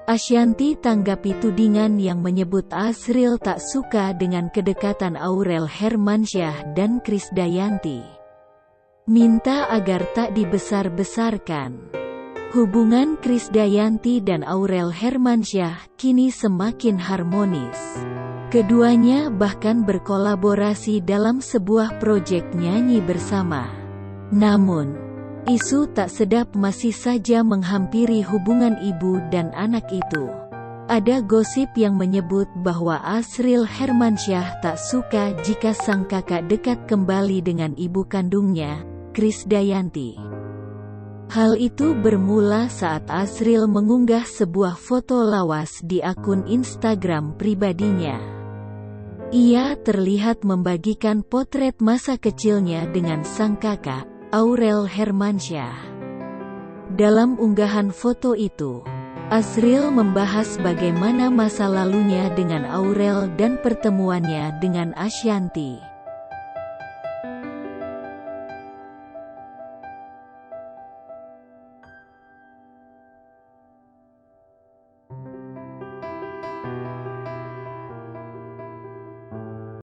Ashanty tanggapi tudingan yang menyebut Asriel tak suka dengan kedekatan Aurel Hermansyah dan Krisdayanti. Minta agar tak dibesar-besarkan. Hubungan Krisdayanti dan Aurel Hermansyah kini semakin harmonis. Keduanya bahkan berkolaborasi dalam sebuah proyek nyanyi bersama. Namun, isu tak sedap masih saja menghampiri hubungan ibu dan anak itu. Ada gosip yang menyebut bahwa Asriel Hermansyah tak suka jika sang kakak dekat kembali dengan ibu kandungnya, Krisdayanti. Hal itu bermula saat Asriel mengunggah sebuah foto lawas di akun Instagram pribadinya. Ia terlihat membagikan potret masa kecilnya dengan sang kakak, Aurel Hermansyah. Dalam unggahan foto itu, Asriel membahas bagaimana masa lalunya dengan Aurel dan pertemuannya dengan Ashanty.